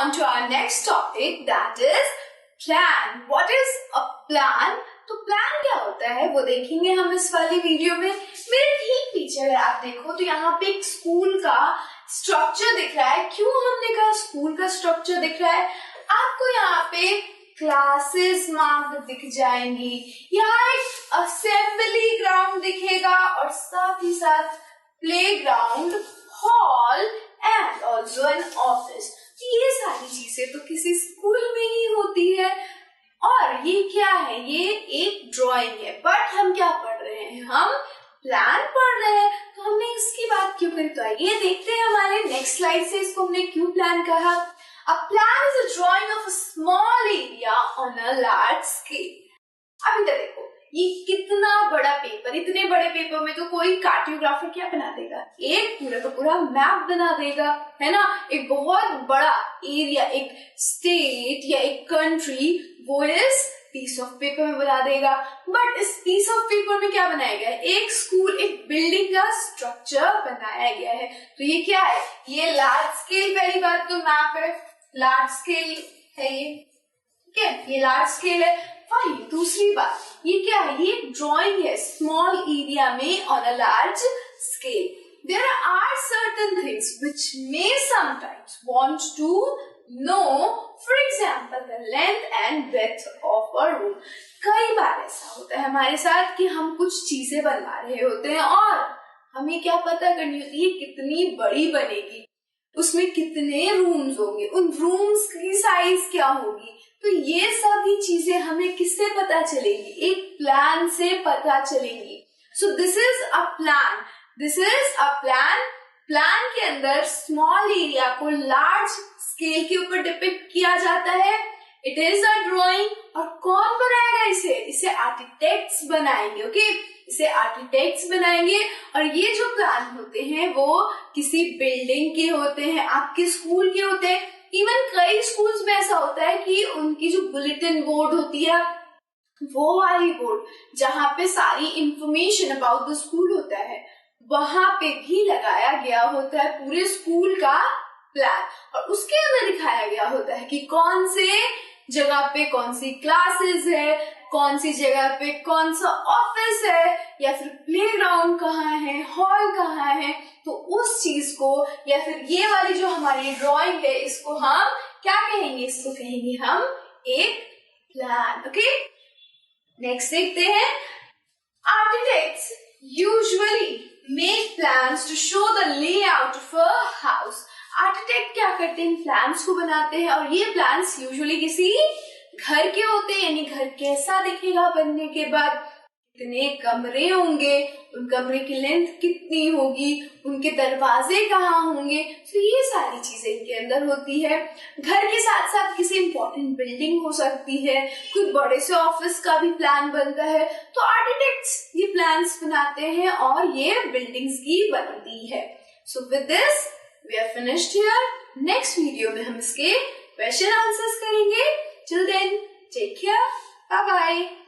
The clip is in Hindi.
on to our next topic, that is plan. What is a plan? तो प्लान क्या होता है वो देखेंगे हम इस वाली वीडियो में। मेरे ठीक पीछे अगर आप देखो तो यहाँ पे एक स्कूल का स्ट्रक्चर दिख रहा है। क्यों हमने कहा स्कूल का स्ट्रक्चर दिख रहा है? आपको यहाँ पे क्लासेस मार्क दिख जाएंगी, यहाँ एक असेंबली ग्राउंड दिखेगा और साथ ही साथ play ground, hall and also an office. ये सारी चीजें तो किसी स्कूल में ही होती है। और ये क्या है? ये एक ड्राइंग है। बट हम क्या पढ़ रहे हैं? हम प्लान पढ़ रहे हैं। तो हमने इसकी बात क्यों करी? तो आइए देखते हैं हमारे नेक्स्ट स्लाइड से इसको हमने क्यों प्लान कहा। A plan is a drawing of a small area on a large scale. अब इधर देखो, ये कितना बड़ा पेपर, इतने बड़े पेपर में तो कोई कार्टोग्राफर क्या बना देगा? एक पूरा का पूरा मैप बना देगा, है ना। एक बहुत बड़ा एरिया, एक स्टेट या एक कंट्री, वो इस पीस ऑफ पेपर में बना देगा। बट इस पीस ऑफ पेपर में क्या बनाया गया है? एक स्कूल, एक बिल्डिंग का स्ट्रक्चर बनाया गया है। तो ये क्या है? ये लार्ज स्केल, पहली बात तो मैप है, लार्ज स्केल है ये, ठीक है, ये लार्ज स्केल है। फाइन, दूसरी बात, ये क्या है? ये ड्राइंग है स्मॉल एरिया में on a large scale. There are certain things which may sometimes want to know, for example, the length and breadth of a room. कई बार ऐसा होता है हमारे साथ कि हम कुछ चीजें बनवा रहे होते हैं और हमें क्या पता करनी होती है कितनी बड़ी बनेगी, उसमें कितने रूम्स होंगे, उन रूम्स की साइज क्या होगी। तो ये सभी चीजें हमें किससे पता चलेंगी? एक प्लान से पता चलेंगी। So this is a plan, this is a plan. Plan के अंदर स्मॉल एरिया को लार्ज स्केल के ऊपर डिपिक्ट किया जाता है। It is a drawing. और कौन बनाएगा इसे? इसे आर्किटेक्ट्स बनाएंगे। ओके, इसे आर्किटेक्ट्स बनाएंगे। और ये जो प्लान होते हैं वो किसी बिल्डिंग के होते हैं, आपके स्कूल के होते हैं। इवन कई स्कूल्स में ऐसा होता है कि उनकी जो बुलेटिन बोर्ड होती है, वो वाली बोर्ड जहाँ पे सारी इंफॉर्मेशन अबाउट द स्कूल होता है, वहां पे भी लगाया गया होता है पूरे स्कूल का प्लान। और उसके अंदर दिखाया गया होता है कि कौन से जगह पे कौन सी क्लासेस है, कौन सी जगह पे कौन सा ऑफिस है, या फिर प्लेग्राउंड कहाँ है, हॉल कहाँ है। तो उस चीज को, या फिर ये वाली जो हमारी ड्राइंग है, इसको हम क्या कहेंगे? इसको कहेंगे हम एक प्लान। ओके, नेक्स्ट देखते हैं। Architects usually make plans to show the layout of a house. Architect क्या करते हैं? प्लान्स को बनाते हैं और ये प्लान्स यूजुअली किसी घर के होते हैं, यानी घर कैसा दिखेगा बनने के बाद, कितने कमरे होंगे, उन कमरे की लेंथ कितनी होगी, उनके दरवाजे कहाँ होंगे। तो ये सारी चीजें इनके अंदर होती है। घर के साथ साथ किसी इंपॉर्टेंट बिल्डिंग हो सकती है, कोई बड़े से ऑफिस का भी प्लान बनता है। तो आर्किटेक्ट्स ये प्लान्स बनाते हैं और ये बिल्डिंग्स की बनती है। So with this we are finished here. Next video में हम इसके क्वेश्चन आंसर्स करेंगे। Till then, take care. Bye bye.